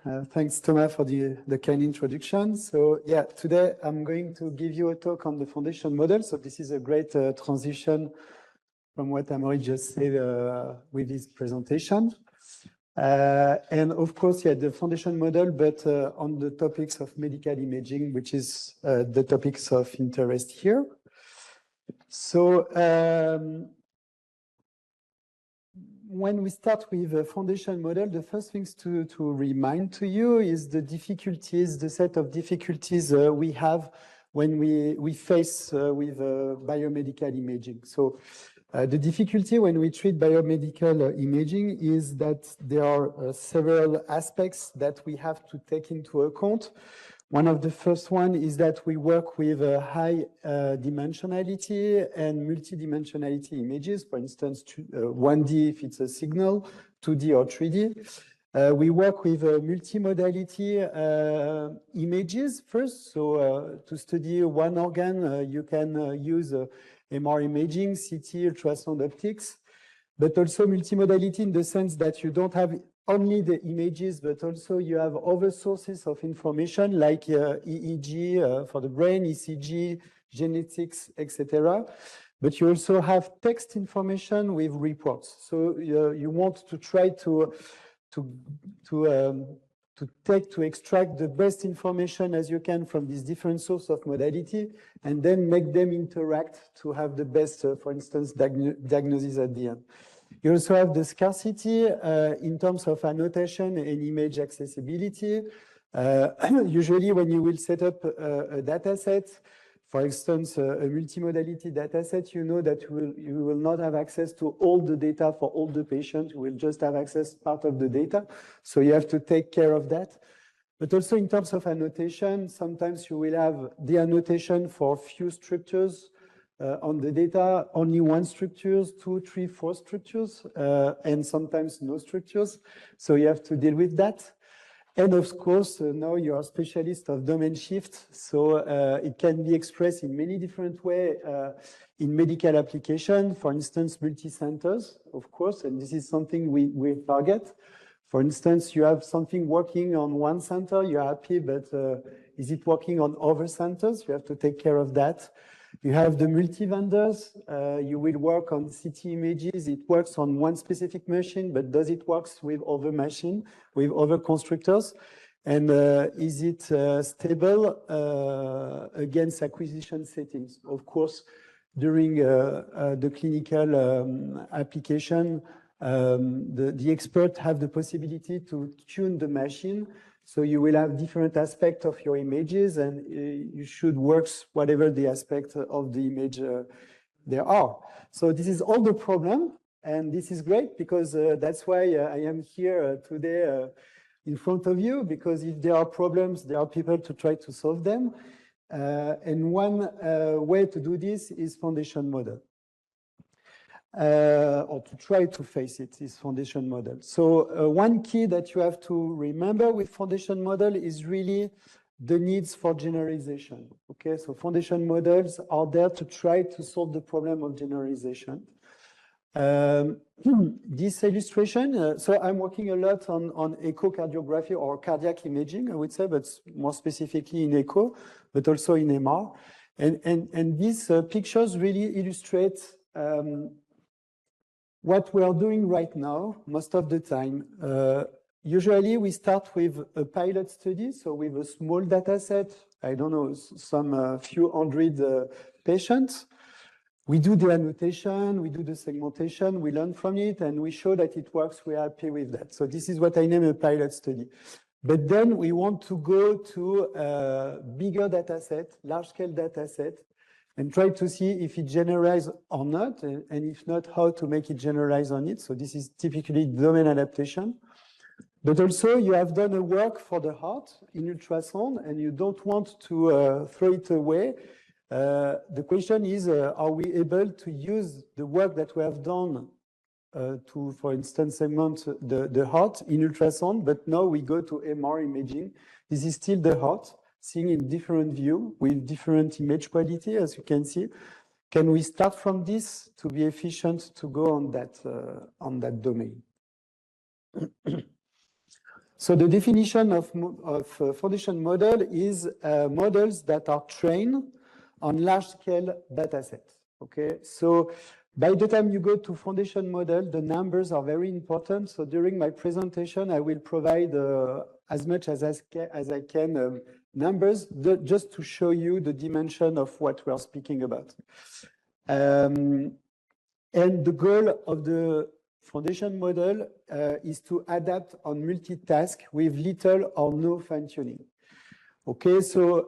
Thanks, Thomas, for the kind introduction. So yeah, today I'm going to give you a talk on the foundation model. So this is a great transition from what Amaury just said with his presentation. And of course, yeah, the foundation model, but on the topics of medical imaging, which is the topics of interest here. So when we start with a foundation model, the first things to remind to you is the difficulties, the set of difficulties we have when we face with biomedical imaging. So the difficulty when we treat biomedical imaging is that there are several aspects that we have to take into account. One of the first one is that we work with high dimensionality and multidimensionality images, for instance, 1D if it's a signal, 2D or 3D. We work with multimodality images first. So to study one organ, you can use MR imaging, CT, ultrasound optics, but also multimodality in the sense that you don't have only the images, but also you have other sources of information like EEG for the brain, ECG, genetics, etc. But you also have text information with reports. So you want to try to extract the best information as you can from these different sources of modality, and then make them interact to have the best, for instance, diagnosis at the end. You also have the scarcity in terms of annotation and image accessibility. Usually when you will set up a data set, for instance, a multimodality data set, you know that you will not have access to all the data for all the patients. You will just have access part of the data. So you have to take care of that. But also in terms of annotation, sometimes you will have the annotation for few structures on the data, only one structures, 2, 3, 4 structures, and sometimes no structures. So you have to deal with that. And of course, now you are a specialist of domain shift. So it can be expressed in many different ways in medical application, for instance, multi-centers, of course, and this is something we target. For instance, you have something working on one center, you're happy, but is it working on other centers? You have to take care of that. You have the multi-vendors. You will work on CT images. It works on one specific machine, but does it work with other machines, with other constructors? And is it stable against acquisition settings? Of course, during the clinical application, the experts have the possibility to tune the machine. So you will have different aspects of your images, and you should work whatever the aspect of the image there are. So this is all the problem, and this is great because that's why I am here today in front of you, because if there are problems, there are people to try to solve them. And one way to do this is foundation model. Or to try to face it, is foundation model. So one key that you have to remember with foundation model is really the needs for generalization. Okay, so foundation models are there to try to solve the problem of generalization. This illustration, so I'm working a lot on echocardiography or cardiac imaging, I would say, but more specifically in echo, but also in MR. And these pictures really illustrate what we are doing right now, most of the time. Usually we start with a pilot study, so with a small data set, I don't know, some few hundred patients. We do the annotation, we do the segmentation, we learn from it, and we show that it works, we're happy with that. So this is what I name a pilot study. But then we want to go to a bigger data set, large-scale data set, and try to see if it generalizes or not, and if not, how to make it generalize on it. So this is typically domain adaptation. But also you have done a work for the heart in ultrasound, and you don't want to throw it away. The question is, are we able to use the work that we have done to, for instance, segment the heart in ultrasound, but now we go to MR imaging. This is still the heart, seeing in different view with different image quality, as you can see. Can we start from this to be efficient to go on that domain? So the definition of foundation model is models that are trained on large-scale data sets. Okay, so by the time you go to foundation model, the numbers are very important. So during my presentation, I will provide as much as I can numbers just to show you the dimension of what we are speaking about. And the goal of the foundation model is to adapt on multitask with little or no fine-tuning. Okay, so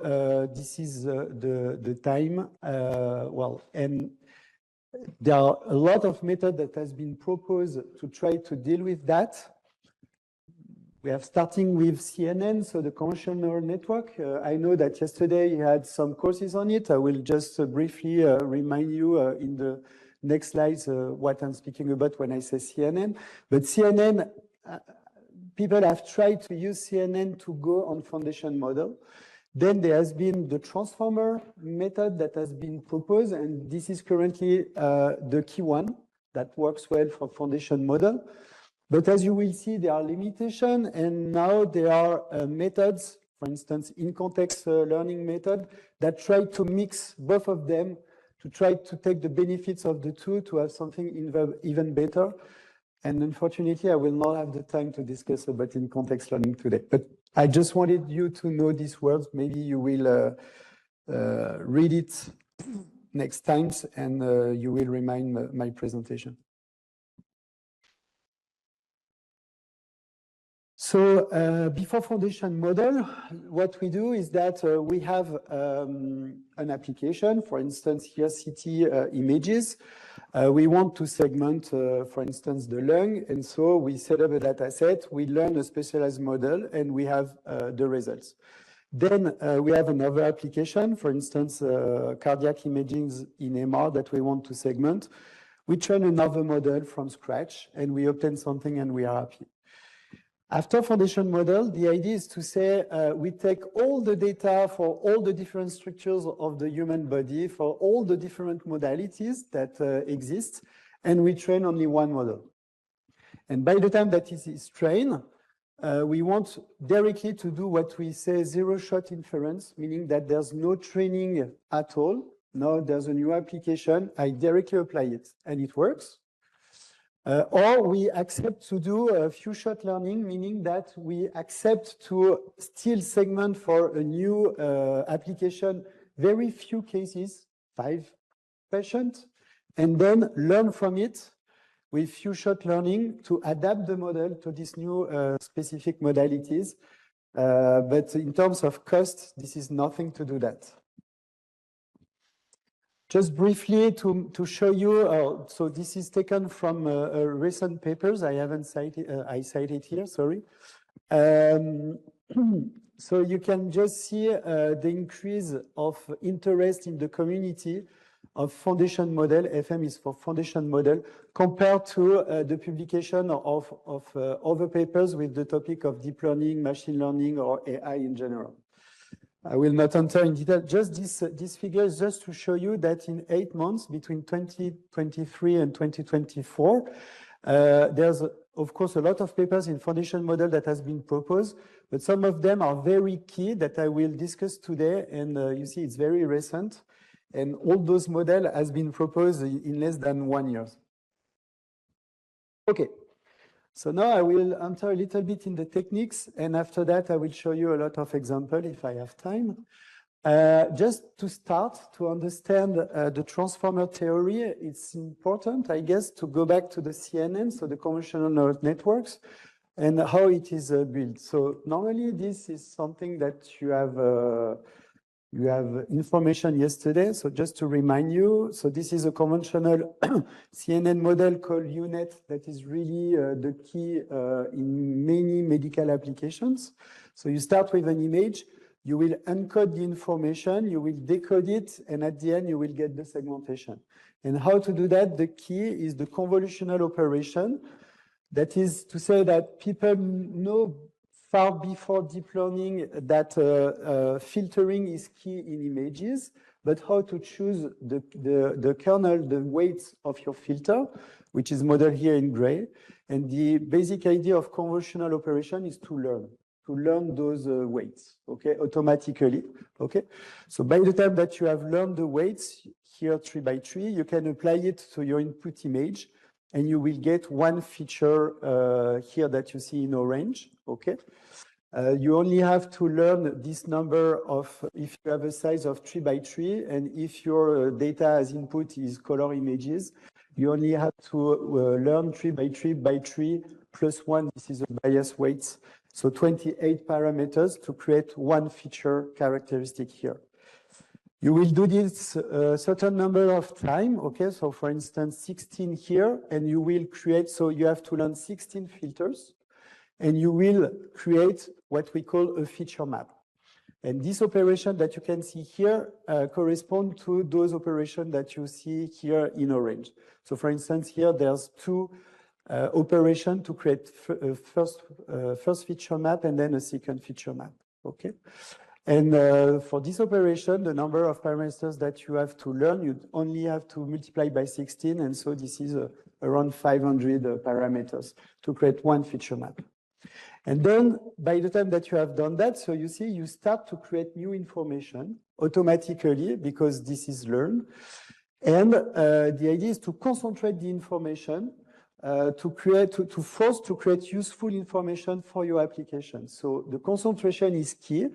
this is the time. And there are a lot of methods that has been proposed to try to deal with that. We are starting with CNN, so the convolutional neural network. I know that yesterday you had some courses on it. I will just briefly remind you in the next slides what I'm speaking about when I say CNN. But CNN, people have tried to use CNN to go on foundation model. Then there has been the transformer method that has been proposed, and this is currently the key one that works well for foundation model. But as you will see, there are limitations, and now there are methods, for instance, in-context learning method, that try to mix both of them to try to take the benefits of the two to have something even better. And unfortunately, I will not have the time to discuss about in-context learning today. But I just wanted you to know these words. Maybe you will read it next time, and you will remind my presentation. So before foundation model, what we do is that we have an application, for instance, here CT images. We want to segment, for instance, the lung. And so we set up a data set, we learn a specialized model, and we have the results. Then we have another application, for instance, cardiac imaging in MR that we want to segment. We train another model from scratch, and we obtain something, and we are happy. After foundation model, the idea is to say we take all the data for all the different structures of the human body, for all the different modalities that exist, and we train only one model. And by the time that it is trained, we want directly to do what we say zero-shot inference, meaning that there's no training at all. Now there's a new application, I directly apply it, and it works. Or we accept to do a few-shot learning, meaning that we accept to still segment for a new application, very few cases, 5 patients, and then learn from it with few-shot learning to adapt the model to these new specific modalities. But in terms of cost, this is nothing to do that. Just briefly to show you, so this is taken from recent papers. I haven't cited, I cited here, sorry. So you can just see the increase of interest in the community of foundation model. FM is for foundation model, compared to the publication of other papers with the topic of deep learning, machine learning, or AI in general. I will not enter in detail. Just this figure is just to show you that in 8 months, between 2023 and 2024, there's, of course, a lot of papers in foundation model that has been proposed, but some of them are very key that I will discuss today. And you see, it's very recent. And all those models has been proposed in less than 1 year. Okay. So now I will enter a little bit in the techniques, and after that I will show you a lot of examples if I have time. Just to start to understand the transformer theory, it's important, I guess, to go back to the CNN, so the convolutional neural networks, and how it is built. So normally this is something that you have information yesterday. So just to remind you, so this is a conventional CNN model called UNet that is really the key in many medical applications. So you start with an image, you will encode the information, you will decode it, and at the end you will get the segmentation. And how to do that? The key is the convolutional operation. That is to say that people know far before deep learning that filtering is key in images. but how to choose the kernel, the weights of your filter, which is modeled here in gray. And the basic idea of convolutional operation is to learn those weights, okay, automatically, okay? So by the time that you have learned the weights, here 3 by 3, you can apply it to your input image, and you will get one feature here that you see in orange, okay? You only have to learn this number of, if you have a size of 3 by 3, and if your data as input is color images, you only have to learn 3 by 3 by 3 plus 1, this is a bias weights. So 28 parameters to create one feature characteristic here. You will do this a certain number of time, okay? So for instance, 16 here, and you will create, so you have to learn 16 filters, and you will create what we call a feature map. And this operation that you can see here correspond to those operations that you see here in orange. So for instance, here there's two operations to create first feature map and then a second feature map, okay? And for this operation, the number of parameters that you have to learn, you only have to multiply by 16, and so this is around 500 parameters to create one feature map. And then by the time that you have done that, so you see, you start to create new information automatically because this is learned. And the idea is to concentrate the information to force to create useful information for your application. So the concentration is key.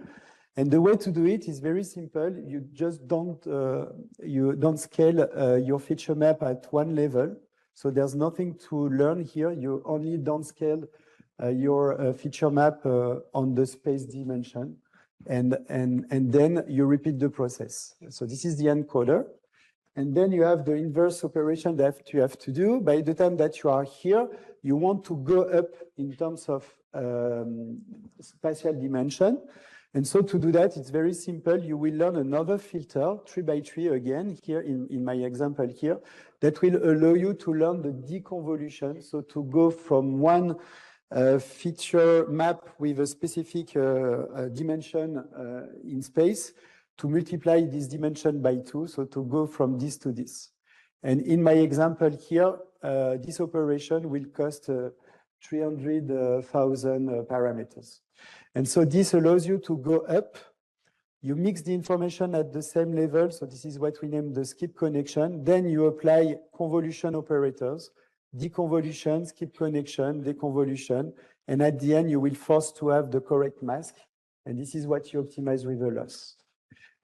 And the way to do it is very simple. You just don't scale your feature map at one level. So there's nothing to learn here. You only downscale your feature map on the space dimension, and then you repeat the process. So this is the encoder. And then you have the inverse operation that you have to do. By the time that you are here, you want to go up in terms of spatial dimension. And so to do that, it's very simple. You will learn another filter, 3 by 3 again, here in my example here, that will allow you to learn the deconvolution. So to go from one feature map with a specific dimension in space to multiply this dimension by 2, so to go from this to this. And in my example here, this operation will cost 300,000 parameters. And so this allows you to go up. You mix the information at the same level. So this is what we name the skip connection. Then you apply convolution operators, deconvolution, skip connection, deconvolution. And at the end, you will force to have the correct mask. And this is what you optimize with a loss.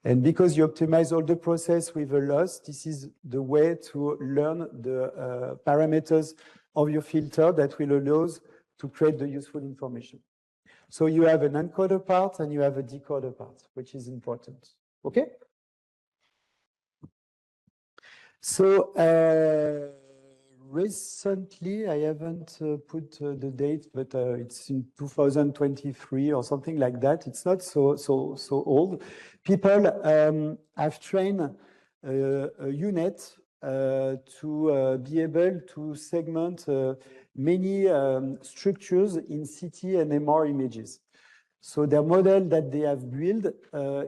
And because you optimize all the process with a loss, this is the way to learn the parameters of your filter that will allow us to create the useful information. So you have an encoder part and you have a decoder part, which is important. Okay? So recently, I haven't put the date, but it's in 2023 or something like that. It's not so old. People have trained a unit to be able to segment many structures in CT and MR images. So their model that they have built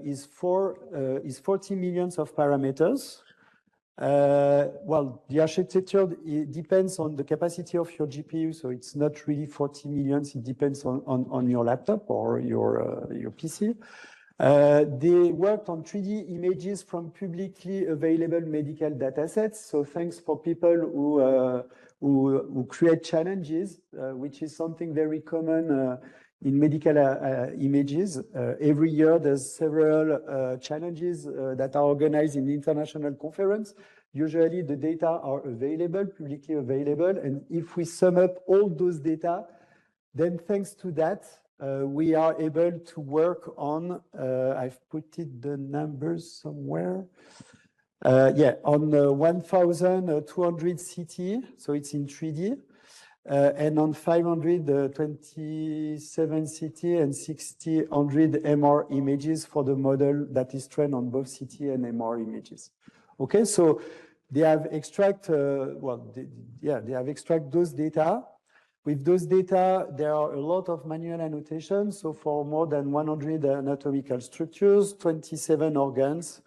is 40 million of parameters. Well, the architecture, it depends on the capacity of your GPU, so it's not really 40 million. It depends on your laptop or your PC. They worked on 3D images from publicly available medical datasets. So thanks for people who create challenges, which is something very common in medical images. Every year, there's several challenges that are organized in international conference. Usually, the data are available, publicly available. And if we sum up all those data, then thanks to that, we are able to work on, I've put it the numbers somewhere. On 1,200 CT, so it's in 3D. And on 527 CT and 600 MR images for the model that is trained on both CT and MR images. Okay, so they have extract, they have extract those data. With those data, there are a lot of manual annotations. So for more than 100 anatomical structures, 27 organs,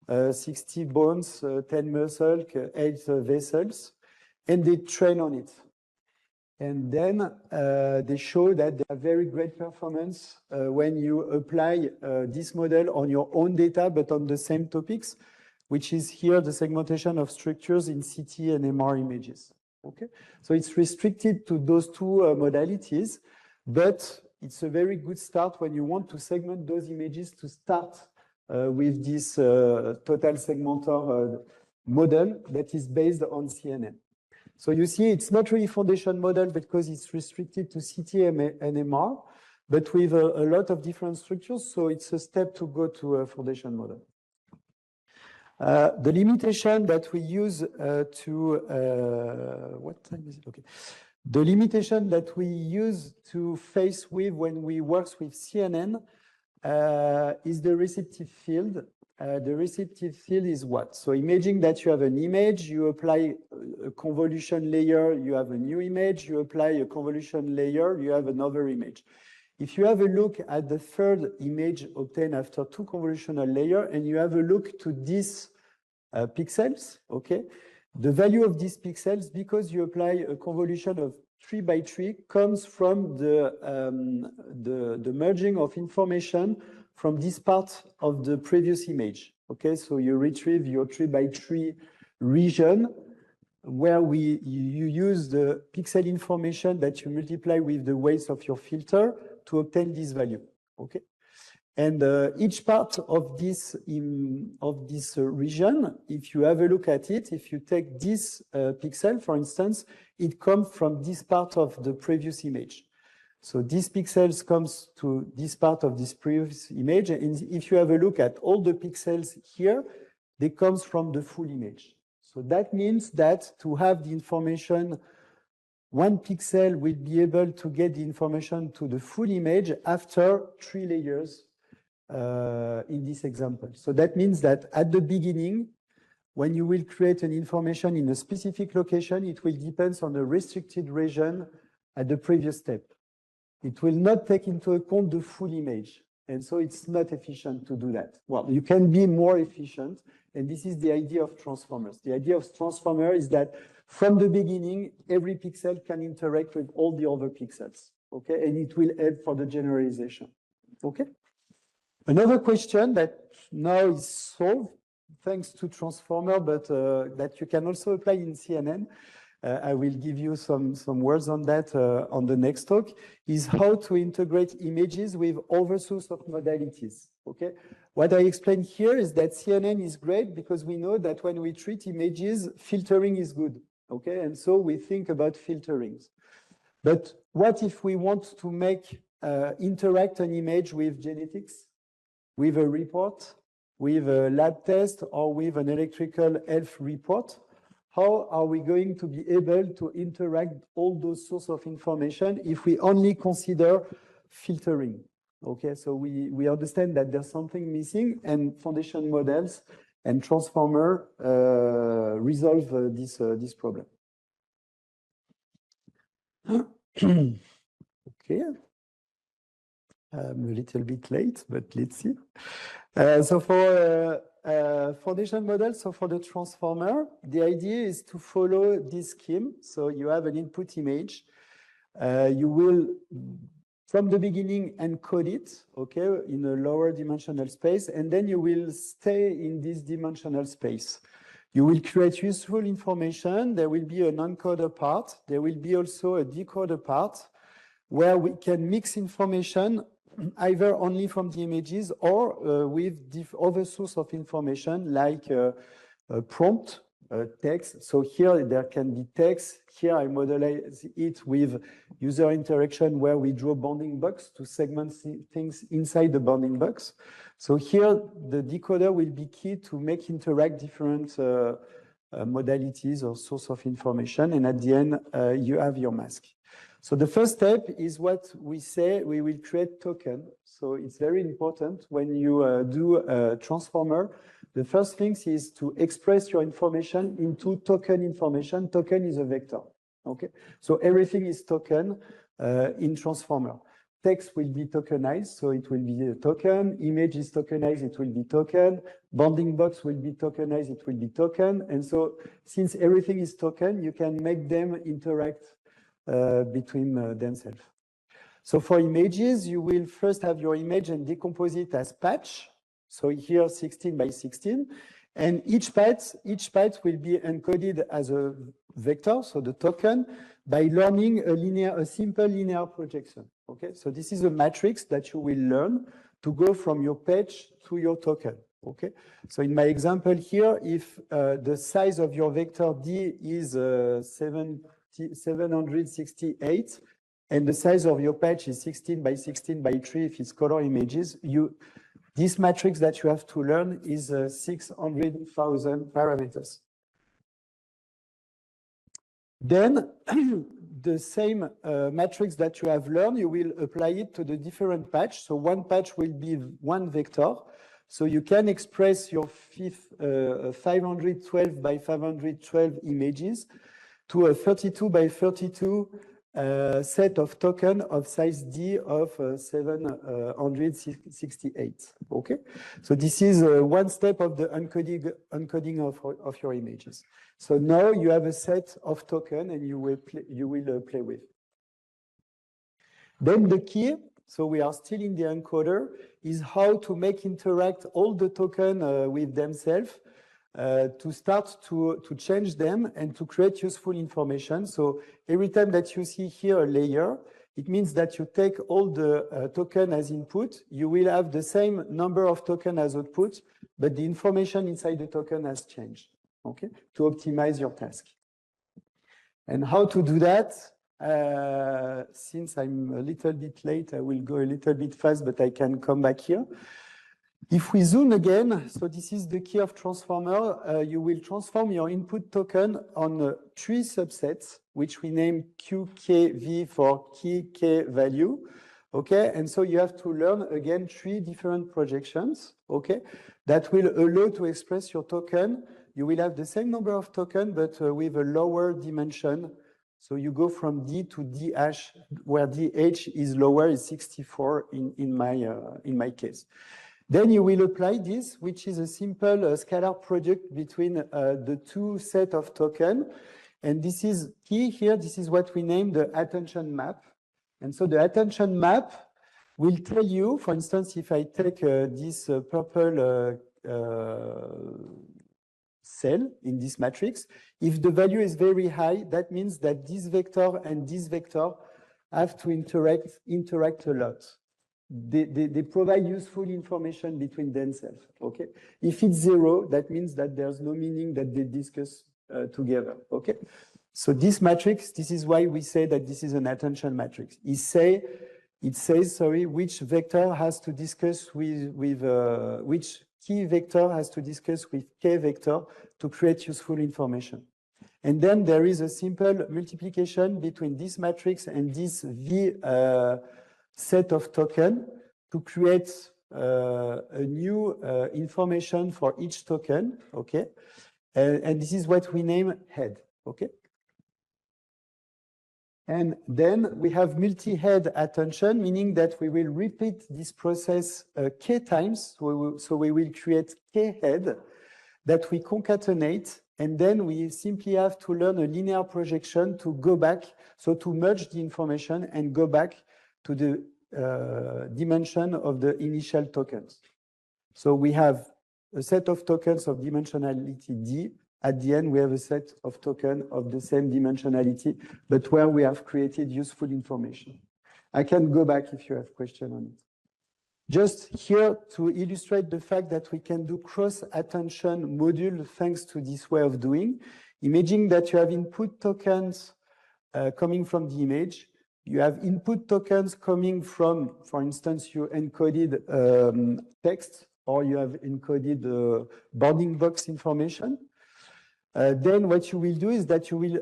60 bones, 10 muscles, 8 vessels, and they train on it. And then they show that they have very great performance when you apply this model on your own data, but on the same topics, which is here the segmentation of structures in CT and MR images. Okay, so it's restricted to those two modalities, but it's a very good start when you want to segment those images to start with this total segmentor model that is based on CNN. So you see, it's not really foundation model because it's restricted to CT and MR, but with a lot of different structures. So it's a step to go to a foundation model. The limitation that we use what time is it? Okay. The limitation that we use to face with when we work with CNN is the receptive field. The receptive field is what? So imagine that you have an image, you apply a convolution layer, you have a new image, you apply a convolution layer, you have another image. If you have a look at the third image obtained after two convolutional layers, and you have a look to these pixels, okay, the value of these pixels, because you apply a convolution of 3 by 3, comes from the merging of information from this part of the previous image. Okay, so you retrieve your 3 by 3 region where you use the pixel information that you multiply with the weights of your filter to obtain this value. Okay, and each part of this region, if you have a look at it, if you take this pixel, for instance, it comes from this part of the previous image. So these pixels comes to this part of this previous image. And if you have a look at all the pixels here, they comes from the full image. So that means that to have the information, one pixel will be able to get the information to the full image after 3 layers in this example. So that means that at the beginning, when you will create an information in a specific location, it will depend on the restricted region at the previous step. It will not take into account the full image. And so it's not efficient to do that. Well, you can be more efficient. And this is the idea of transformers. The idea of transformer is that from the beginning, every pixel can interact with all the other pixels. Okay, and it will help for the generalization. Okay. Another question that now is solved thanks to transformer, but that you can also apply in CNN. I will give you some words on that on the next talk, is how to integrate images with other sorts of modalities. Okay, what I explained here is that CNN is great because we know that when we treat images, filtering is good. Okay, and so we think about filterings. But what if we want to make interact an image with genetics, with a report, with a lab test, or with an electrical health report? How are we going to be able to interact all those sources of information if we only consider filtering? Okay, so we understand that there's something missing, and foundation models and transformer resolve this problem. Okay, I'm a little bit late, but let's see. So for foundation model, so for the transformer, the idea is to follow this scheme. So you have an input image. You will, from the beginning, encode it, okay, in a lower dimensional space, and then you will stay in this dimensional space. You will create useful information. There will be an encoder part. There will be also a decoder part where we can mix information either only from the images or with other source of information like a prompt, text. So here there can be text. Here I modelize it with user interaction where we draw bounding box to segment things inside the bounding box. So here the decoder will be key to make interact different modalities or source of information. And at the end, you have your mask. So the first step is what we say, we will create token. So it's very important when you do a transformer. The first thing is to express your information into token information. Token is a vector. Okay, so everything is token in transformer. text will be tokenized, so it will be a token. Image is tokenized, it will be token. Bounding box will be tokenized, it will be token. And so since everything is token, you can make them interact between themselves. So for images, you will first have your image and decompose it as patch. So here 16 by 16. And each patch will be encoded as a vector, so the token, by learning a simple linear projection. Okay, so this is a matrix that you will learn to go from your patch to your token. Okay, so in my example here, if the size of your vector D is 768, and the size of your patch is 16 by 16 by 3, if it's color images, this matrix that you have to learn is 600,000 parameters. Then the same matrix that you have learned, you will apply it to the different patch. So one patch will be one vector. So you can express your 512 by 512 images to a 32 by 32 set of token of size D of 768. Okay, so this is one step of the encoding of your images. So now you have a set of token and you will play with. Then the key, so we are still in the encoder, is how to make interact all the token with themselves. To start to change them and to create useful information. So every time that you see here a layer, it means that you take all the token as input. You will have the same number of token as output, but the information inside the token has changed, okay, to optimize your task. And how to do that? Since I'm a little bit late, I will go a little bit fast, but I can come back here. If we zoom again, so this is the key of transformer, you will transform your input token on 3 subsets, which we name QKV for key K value. Okay, and so you have to learn again 3 different projections, okay, that will allow to express your token. You will have the same number of tokens, but with a lower dimension. So you go from D to DH, where DH is lower, is 64 in my case. Then you will apply this, which is a simple scalar product between the 2 sets of tokens. And this is key here. This is what we name the attention map. And so the attention map will tell you, for instance, if I take this purple cell in this matrix, if the value is very high, that means that this vector and this vector have to interact a lot. They provide useful information between themselves, okay? If it's 0, that means that there's no meaning that they discuss together, okay? So this matrix, this is why we say that this is an attention matrix. It says, which vector has to discuss with which key vector has to discuss with K vector to create useful information. And then there is a simple multiplication between this matrix and this V set of token to create a new information for each token, okay? And this is what we name head, okay? And then we have multi-head attention, meaning that we will repeat this process K times. So we will create K head that we concatenate, and then we simply have to learn a linear projection to go back, so to merge the information and go back to the dimension of the initial tokens. So we have a set of tokens of dimensionality D. At the end, we have a set of tokens of the same dimensionality, but where we have created useful information. I can go back if you have questions on it. Just here to illustrate the fact that we can do cross-attention module thanks to this way of doing. Imagine that you have input tokens coming from the image. You have input tokens coming from, for instance, you encoded text, or you have encoded bounding box information. Then what you will do is that you will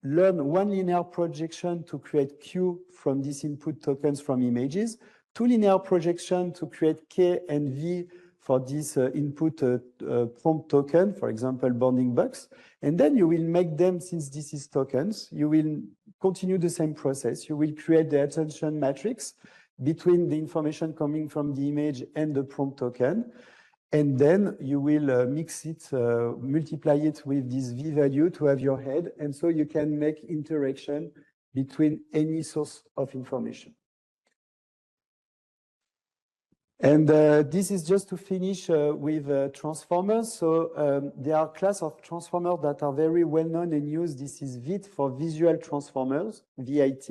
learn one linear projection to create Q from these input tokens from images, 2 linear projections to create K and V for this input prompt token, for example, bounding box. And then you will make them, since this is tokens, you will continue the same process. You will create the attention matrix between the information coming from the image and the prompt token. And then you will mix it, multiply it with this V value to have your head. And so you can make interaction between any source of information. And this is just to finish with transformers. So there are class of transformers that are very well known and used. This is VIT for visual transformers, VIT.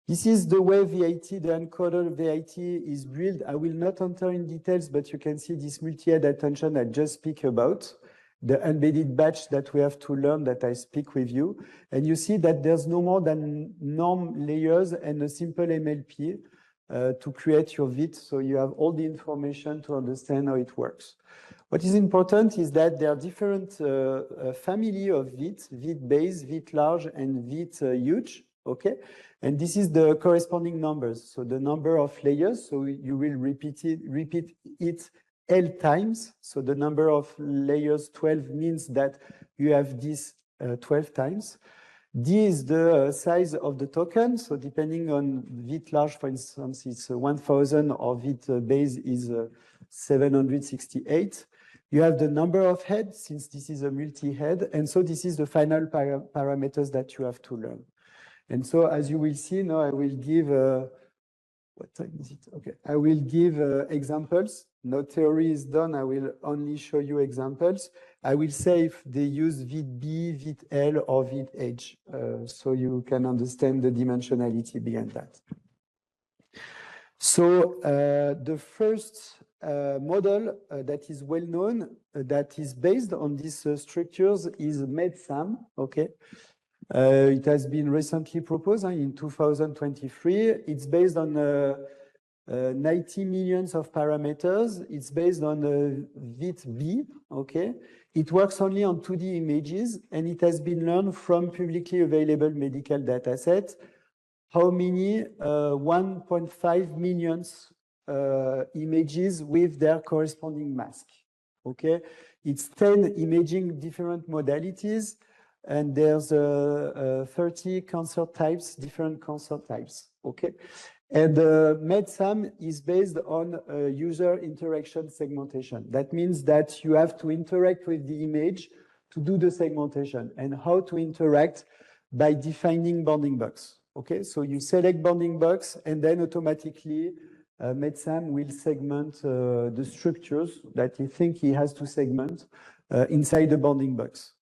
This is the way VIT, the encoder VIT is built. I will not enter in details, but you can see this multi-head attention I just speak about, the embedded batch that we have to learn that I speak with you. And you see that there's no more than norm layers and a simple MLP to create your VIT. So you have all the information to understand how it works. What is important is that there are different family of VIT, VIT base, VIT large, and VIT huge, okay? And this is the corresponding numbers. So the number of layers, so you will repeat it L times. So the number of layers 12 means that you have this 12 times. D is the size of the token. So depending on VIT large, for instance, it's 1000, or VIT base is 768. You have the number of heads, since this is a multi-head. And so this is the final parameters that you have to learn. And so as you will see, now I will give, what time is it? Okay, I will give examples. No theory is done. I will only show you examples. I will say if they use VIT B, VIT L, or VIT H, so you can understand the dimensionality behind that. So the first model that is well known, that is based on these structures, is MedSam, okay? It has been recently proposed in 2023. It's based on 90 millions of parameters. It's based on VIT B, okay? It works only on 2D images, and it has been learned from publicly available medical data sets. How many? 1.5 millions images with their corresponding mask, okay? It's 10 imaging different modalities, and there's 30 cancer types, different cancer types, okay? And MedSam is based on user interaction segmentation. That means that you have to interact with the image to do the segmentation. And how to interact? By defining bounding box, okay? So you select bounding box, and then automatically MedSam will segment the structures that you think he has to segment inside the bounding box.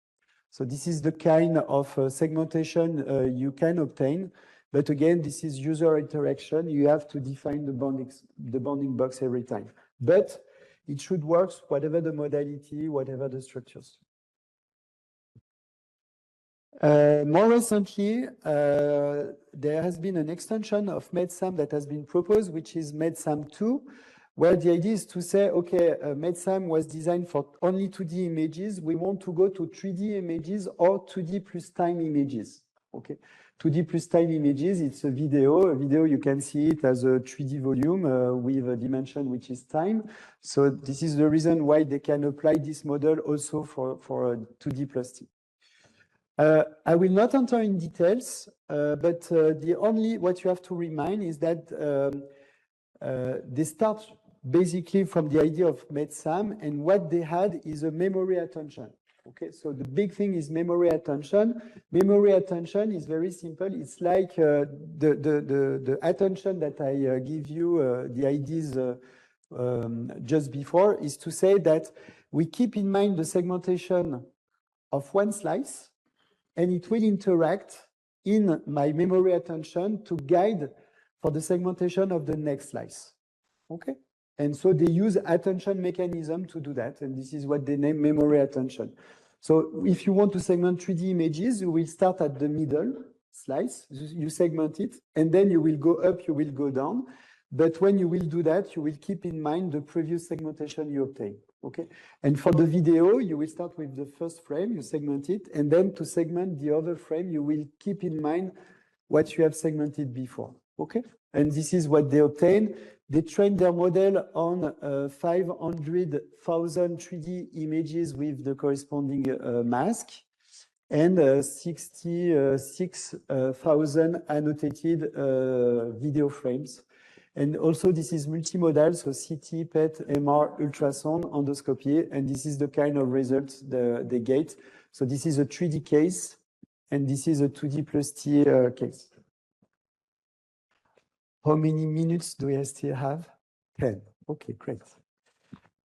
So this is the kind of segmentation you can obtain. But again, this is user interaction. You have to define the bounding box every time. But it should work whatever the modality, whatever the structures. More recently, there has been an extension of MedSam that has been proposed, which is MedSam 2, where the idea is to say, okay, MedSam was designed for only 2D images. We want to go to 3D images or 2D plus time images, okay? 2D plus time images, it's a video. A video, you can see it as a 3D volume with a dimension which is time. So this is the reason why they can apply this model also for 2D plus T. I will not enter in details, but what you have to remind is that they start basically from the idea of MedSam, and what they had is a memory attention. Okay, so the big thing is memory attention. Memory attention is very simple. It's like the attention that I give you, the ideas just before, is to say that we keep in mind the segmentation of one slice, and it will interact in my memory attention to guide for the segmentation of the next slice. Okay? And so they use attention mechanism to do that, and this is what they name memory attention. So if you want to segment 3D images, you will start at the middle slice, you segment it, and then you will go up, you will go down. But when you will do that, you will keep in mind the previous segmentation you obtained, okay? And for the video, you will start with the first frame, you segment it, and then to segment the other frame, you will keep in mind what you have segmented before, okay? And this is what they obtain. They trained their model on 500,000 3D images with the corresponding mask. and 66,000 annotated video frames. And also this is multimodal, so CT, PET, MR, ultrasound, endoscopy, and this is the kind of results they get. So this is a 3D case, and this is a 2D plus T case. How many minutes do I still have? 10. Okay, great.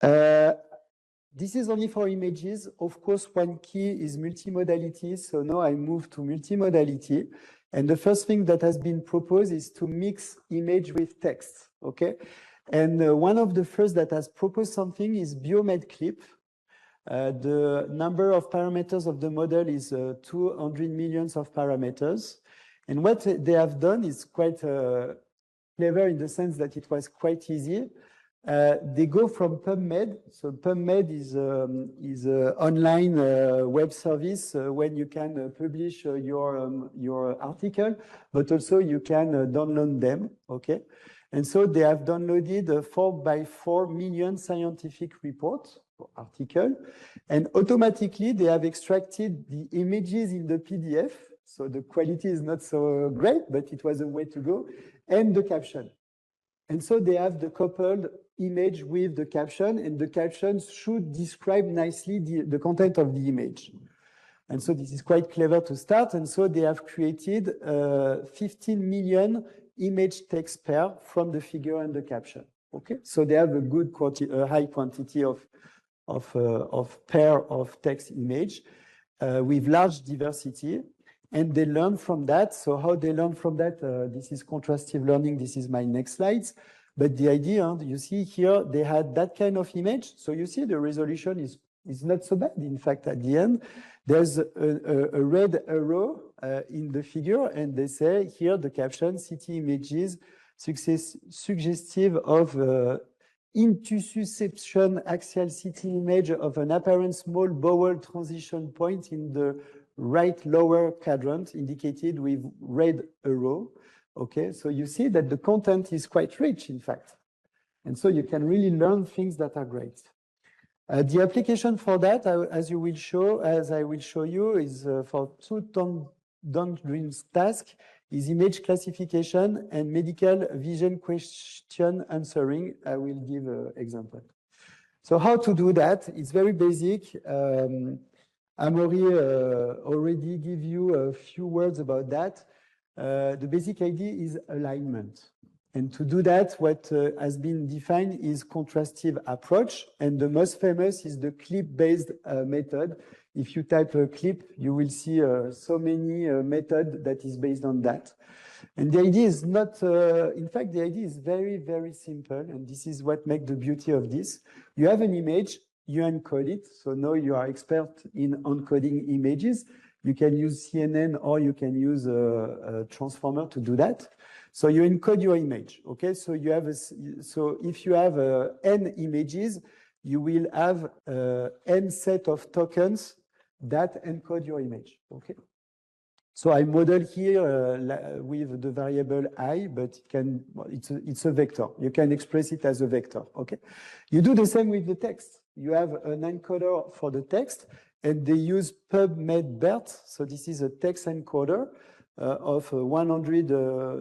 This is only for images. Of course, one key is multimodality. So now I move to multimodality. And the first thing that has been proposed is to mix image with text, okay? And one of the first that has proposed something is BioMedClip. The number of parameters of the model is 200 million of parameters. And what they have done is quite clever in the sense that it was quite easy. They go from PubMed. So PubMed is an online web service when you can publish your article, but also you can download them, okay? And so they have downloaded 4 by 4 million scientific reports, article, and automatically they have extracted the images in the PDF. So the quality is not so great, but it was a way to go, and the caption. And so they have the coupled image with the caption, and the captions should describe nicely the content of the image. And so this is quite clever to start. And so they have created 15 million image text pair from the figure and the caption. Okay, so they have a good high quantity of pair of text image with large diversity. And they learn from that. So how they learn from that? This is contrastive learning. This is my next slides. But the idea, you see here, they had that kind of image. So you see the resolution is not so bad. In fact, at the end, there's a red arrow in the figure. And they say here, the caption, CT images, suggestive of intussusception axial CT image of an apparent small bowel transition point in the right lower quadrant indicated with red arrow. Okay, so you see that the content is quite rich, in fact. And so you can really learn things that are great. The application for that, as I will show you, is for two downstream tasks, is image classification and medical vision question answering. I will give an example. So how to do that? It's very basic. Amaury already gave you a few words about that. The basic idea is alignment. And to do that, what has been defined is contrastive approach. And the most famous is the clip-based method. If you type a clip, you will see so many methods that is based on that. And the idea is not, in fact, the idea is very, very simple. And this is what makes the beauty of this. You have an image, you encode it. So now you are expert in encoding images. You can use CNN or you can use a transformer to do that. So you encode your image, okay? So you have so if you have n images, you will have n set of tokens that encode your image, okay? So I model here with the variable I, but it's a vector. You can express it as a vector, okay? You do the same with the text. You have an encoder for the text, and they use PubMed-BERT. So this is a text encoder of 100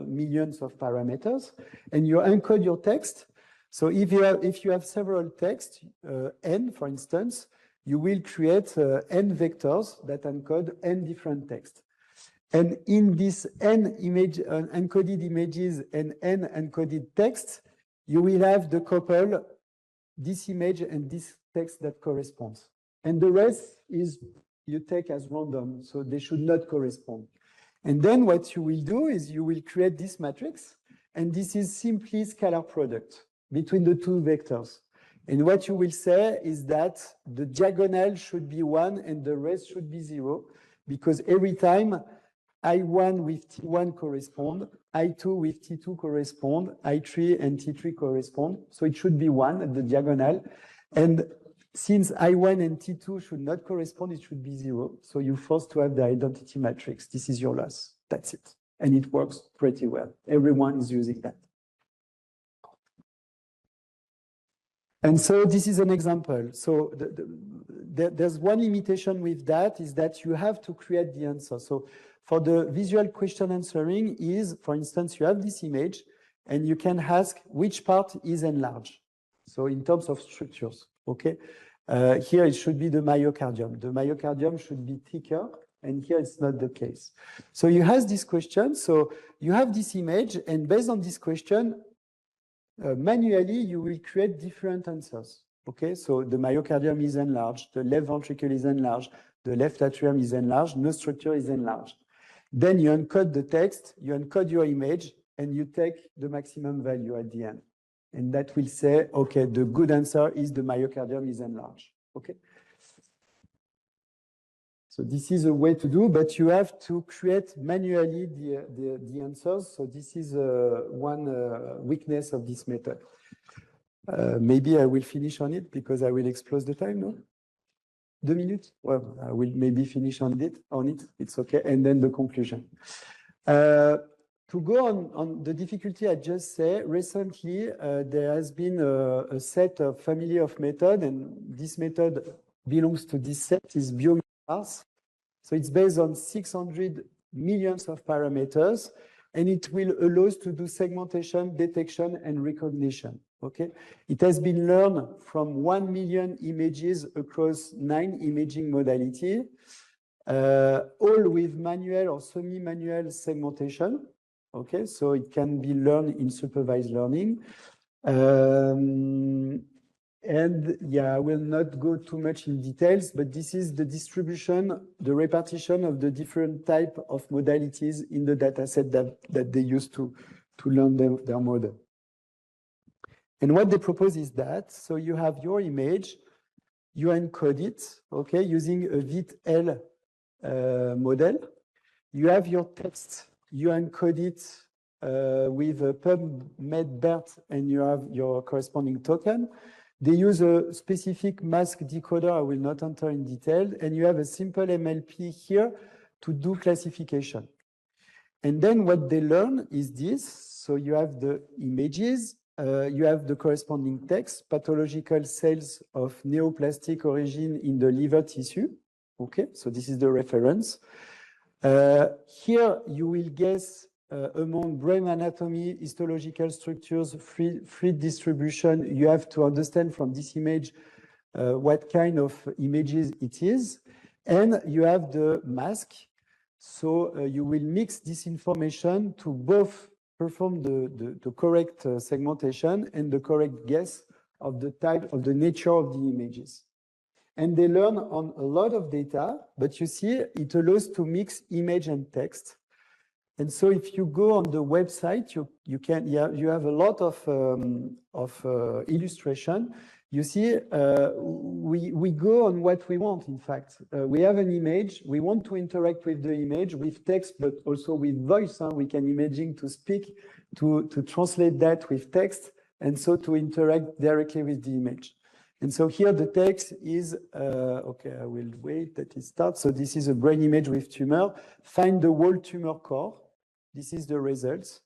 millions of parameters, and you encode your text. So if you have several texts, n, for instance, you will create n vectors that encode n different texts. And in this n image, encoded images and n encoded text, you will have the couple, this image and this text that corresponds. And the rest is you take as random, so they should not correspond. And then what you will do is you will create this matrix, and this is simply scalar product between the two vectors. And what you will say is that the diagonal should be 1 and the rest should be 0, because every time I1 with T1 correspond, I2 with T2 correspond, I3 and T3 correspond. So it should be 1 at the diagonal. And since I1 and T2 should not correspond, it should be 0. So you're forced to have the identity matrix. This is your loss. That's it. And it works pretty well. Everyone is using that. And so this is an example. So there's one limitation with that, is that you have to create the answer. So for the visual question answering is, for instance, you have this image and you can ask which part is enlarged. So in terms of structures, okay? Here it should be the myocardium. The myocardium should be thicker, and here it's not the case. So you ask this question, so you have this image, and based on this question, manually you will create different answers. Okay, so the myocardium is enlarged, the left ventricle is enlarged, the left atrium is enlarged, no structure is enlarged. Then you encode the text, you encode your image, and you take the maximum value at the end. And that will say, okay, the good answer is the myocardium is enlarged. Okay. So this is a way to do, but you have to create manually the answers. So this is one weakness of this method. Maybe I will finish on it because I will explode the time, no? 2 minutes? Well, I will maybe finish on it. It's okay. And then the conclusion. To go on the difficulty I just said, recently there has been a set of family of method, and this method belongs to this set, is BioMars. So it's based on 600 millions of parameters, and it will allow us to do segmentation, detection, and recognition. Okay, it has been learned from 1 million images across 9 imaging modalities, all with manual or semi-manual segmentation. Okay, so it can be learned in supervised learning. And yeah, I will not go too much in details, but this is the distribution, the repartition of the different type of modalities in the dataset that they use to learn their model. And what they propose is that, so you have your image, you encode it, okay, using a VIT-L model. You have your text, you encode it with a PubMed-BERT, and you have your corresponding token. They use a specific mask decoder, I will not enter in detail, and you have a simple MLP here to do classification. And then what they learn is this, so you have the images, you have the corresponding text, pathological cells of neoplastic origin in the liver tissue. Okay, so this is the reference. Here you will guess among brain anatomy, histological structures, fluid distribution. You have to understand from this image what kind of images it is. And you have the mask. So you will mix this information to both perform the correct segmentation and the correct guess of the type of the nature of the images. And they learn on a lot of data, but you see it allows to mix image and text. And so if you go on the website, you have a lot of illustration. You see, we go on what we want, in fact. We have an image, we want to interact with the image with text, but also with voice. We can imagine to speak, to translate that with text, and so to interact directly with the image. And so here the text is, okay, I will wait that it starts. So this is a brain image with tumor. Find the whole tumor core. This is the results.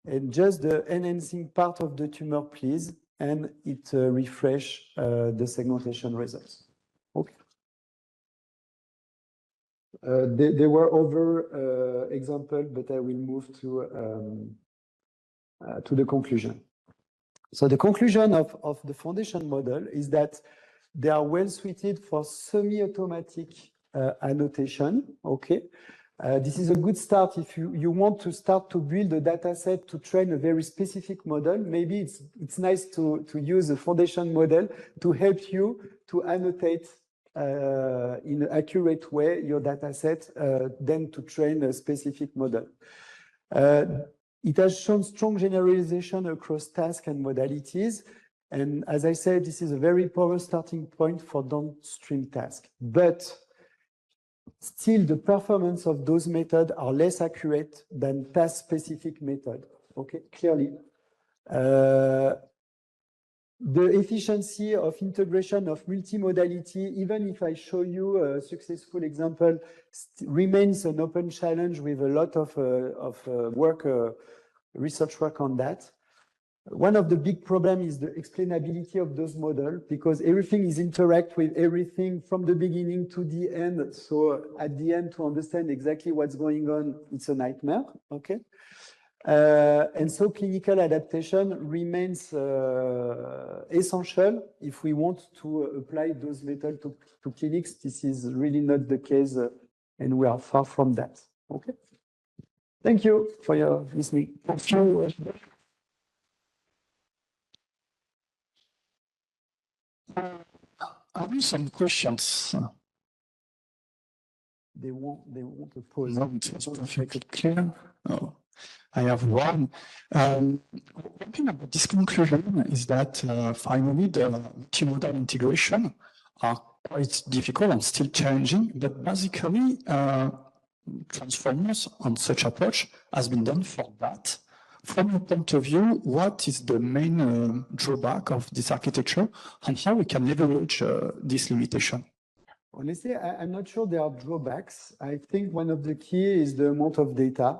And just the enhancing part of the tumor, please. And it refresh the segmentation results. Okay. There were other examples, but I will move to the conclusion. So the conclusion of the foundation model is that they are well suited for semi-automatic annotation. Okay. This is a good start if you want to start to build a data set to train a very specific model. Maybe it's nice to use a foundation model to help you to annotate in an accurate way your data set, then to train a specific model. It has shown strong generalization across tasks and modalities. And as I said, this is a very powerful starting point for downstream tasks. But still, the performance of those methods are less accurate than task-specific method. Okay, clearly. The efficiency of integration of multimodality, even if I show you a successful example, remains an open challenge with a lot of research work on that. One of the big problems is the explainability of those models, because everything is interact with everything from the beginning to the end. So at the end, to understand exactly what's going on, it's a nightmare, okay? And so clinical adaptation remains essential if we want to apply those methods to clinics. This is really not the case, and we are far from that, okay? Thank you for your listening. Thank you. I have some questions. They won't oppose. No, it's perfectly clear. Oh, I have one. One thing about this conclusion is that finally the multimodal integration are quite difficult and still challenging, but basically transformers on such approach has been done for that. From your point of view, what is the main drawback of this architecture and how we can leverage this limitation? Honestly, I'm not sure there are drawbacks. I think one of the key is the amount of data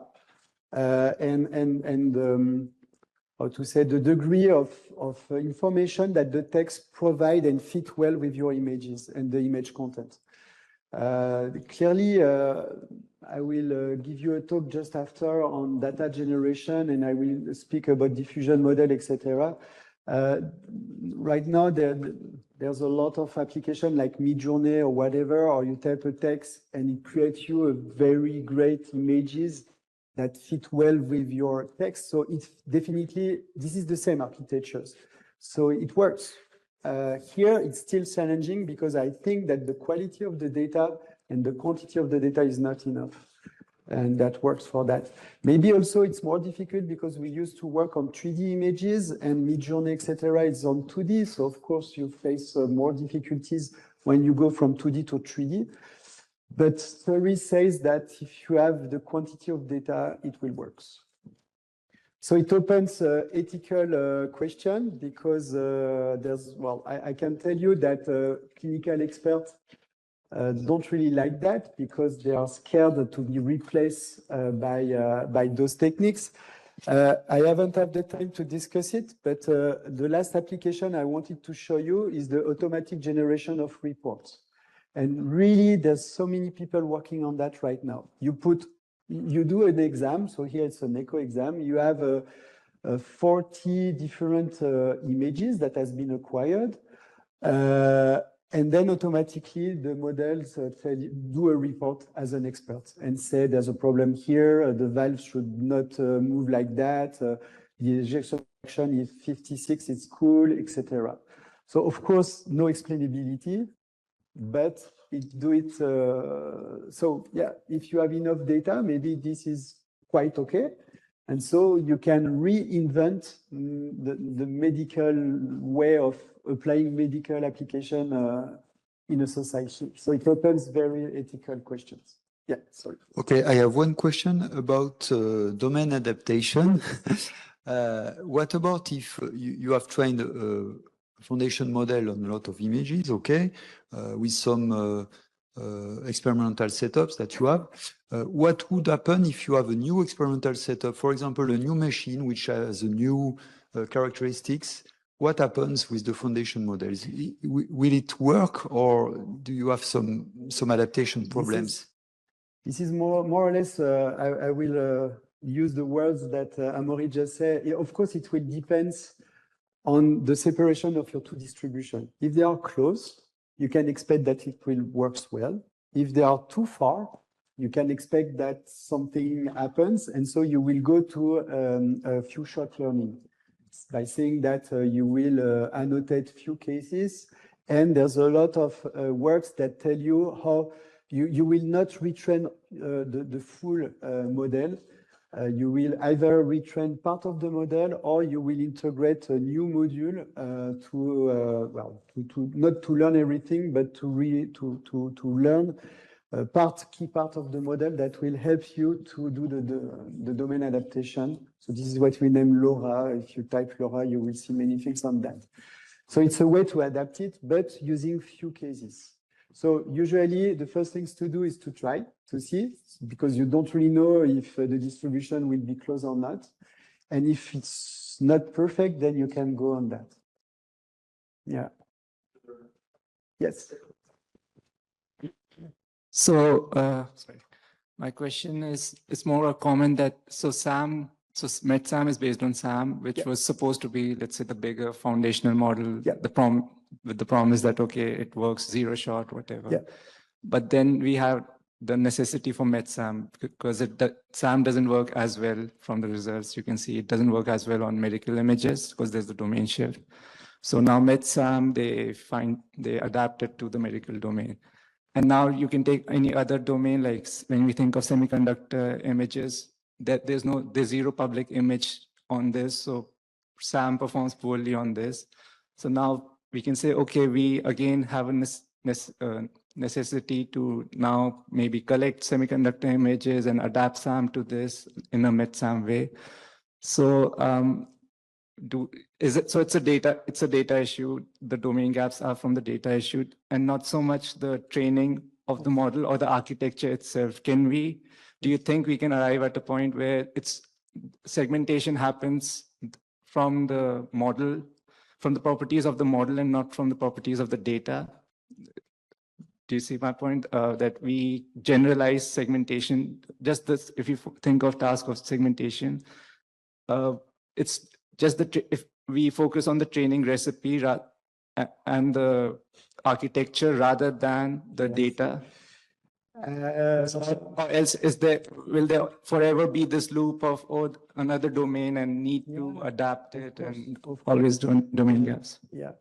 and how to say, the degree of information that the text provide and fit well with your images and the image content. Clearly, I will give you a talk just after on data generation, and I will speak about diffusion model, etc. Right now, there's a lot of application like Midjourney or whatever, or you type a text and it creates you a very great images that fit well with your text. So it's definitely, this is the same architectures. So it works. Here, it's still challenging because I think that the quality of the data and the quantity of the data is not enough. And that works for that. Maybe also it's more difficult because we used to work on 3D images and Midjourney, etc. is on 2D. So of course you face more difficulties when you go from 2D to 3D. But theory says that if you have the quantity of data, it will work. So it opens ethical question because there's, well, I can tell you that clinical experts don't really like that because they are scared to be replaced by those techniques. I haven't had the time to discuss it, but the last application I wanted to show you is the automatic generation of reports. And really, there's so many people working on that right now. You do an exam, so here it's an echo exam. You have 40 different images that has been acquired. And then automatically the models do a report as an expert and say there's a problem here, the valve should not move like that, the ejection fraction is 56, it's cool, etc. So of course, no explainability, but do it. So yeah, if you have enough data, maybe this is quite okay. And so you can reinvent the medical way of applying medical application in a society. So it opens very ethical questions. Yeah, sorry. Okay, I have one question about domain adaptation. What about if you have trained a foundation model on a lot of images, okay, with some experimental setups that you have. What would happen if you have a new experimental setup, for example, a new machine which has a new characteristics? What happens with the foundation models? Will it work, or do you have some adaptation problems? This is more or less, I will use the words that Amaury just said. Of course, it will depend on the separation of your two distribution. If they are close, you can expect that it will work well. If they are too far, you can expect that something happens. And so you will go to a few shot learning by saying that you will annotate few cases. And there's a lot of works that tell you how you will not retrain the full model. You will either retrain part of the model, or you will integrate a new module to not to learn everything, but to learn key part of the model that will help you to do the domain adaptation. So this is what we name LoRa. If you type LoRa, you will see many things on that. So it's a way to adapt it, but using few cases. So usually the first things to do is to try to see, because you don't really know if the distribution will be close or not. And if it's not perfect, then you can go on that. Yeah. Yes. So, sorry, my question is, it's more a comment that, so MedSAM is based on SAM, which was supposed to be, let's say, the bigger foundational model, with the promise that, okay, it works zero shot, whatever. Yeah. But then we have the necessity for MedSAM because SAM doesn't work as well from the results. You can see it doesn't work as well on medical images because there's the domain shift. So now MedSAM, they adapt it to the medical domain. And now you can take any other domain, like when we think of semiconductor images, there's zero public image on this. So SAM performs poorly on this. So now we can say, okay, we again have a necessity to now maybe collect semiconductor images and adapt SAM to this in a MedSAM way. So so it's a data issue. The domain gaps are from the data issue and not so much the training of the model or the architecture itself. Do you think we can arrive at a point where segmentation happens from the model, from the properties of the model and not from the properties of the data? Do you see my point? That we generalize segmentation, just this, if you think of task of segmentation, it's just if we focus on the training recipe and the architecture rather than the data. Or else will there forever be this loop of another domain and need to adapt it and always domain gaps? Yeah.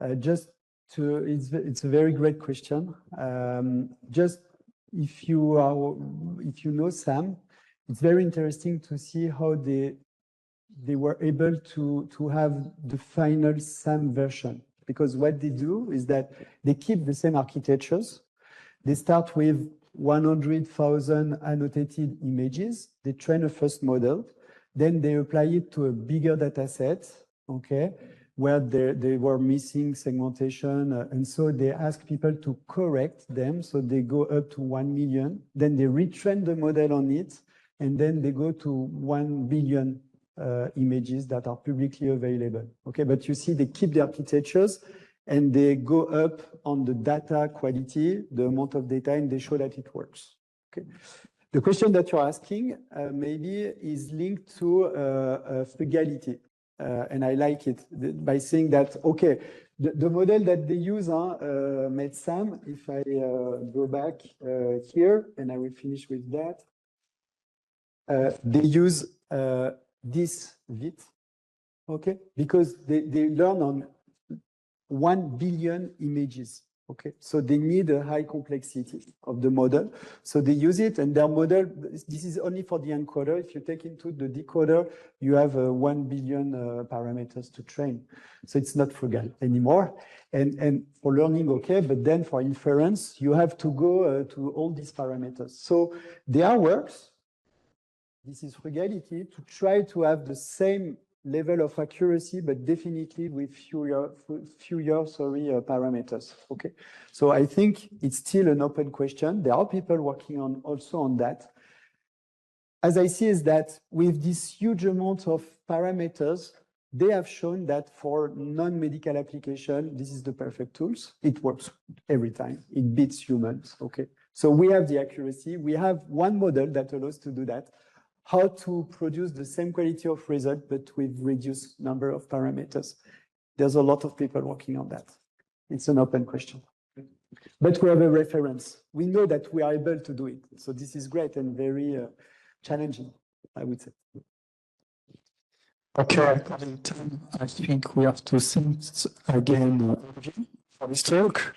It's a very great question. Just if you know SAM, it's very interesting to see how they were able to have the final SAM version, because what they do is that they keep the same architectures. They start with 100,000 annotated images. They train a first model. Then they apply it to a bigger data set, okay, where they were missing segmentation. And so they ask people to correct them. So they go up to 1 million. Then they retrain the model on it. And then they go to 1 billion images that are publicly available. Okay, but you see they keep the architectures and they go up on the data quality, the amount of data, and they show that it works. Okay. The question that you're asking maybe is linked to frugality. And I like it by saying that, okay, the model that they use on MedSAM, if I go back here, and I will finish with that, they use this VIT, okay, because they learn on 1 billion images, okay? So they need a high complexity of the model. So they use it, and their model, this is only for the encoder. If you take into the decoder, you have 1 billion parameters to train. So it's not frugal anymore. And for learning, okay, but then for inference, you have to go to all these parameters. So there works. This is frugality to try to have the same level of accuracy, but definitely with fewer parameters. Okay, so I think it's still an open question. There are people working on also on that. As I see is that with this huge amount of parameters, they have shown that for non-medical application, this is the perfect tools. It works every time. It beats humans. Okay, so we have the accuracy. We have one model that allows to do that. How to produce the same quality of result, but with reduced number of parameters. There's a lot of people working on that. It's an open question. But we have a reference. We know that we are able to do it. So this is great and very challenging, I would say. Okay, I think we have to thank again Olivier for this talk.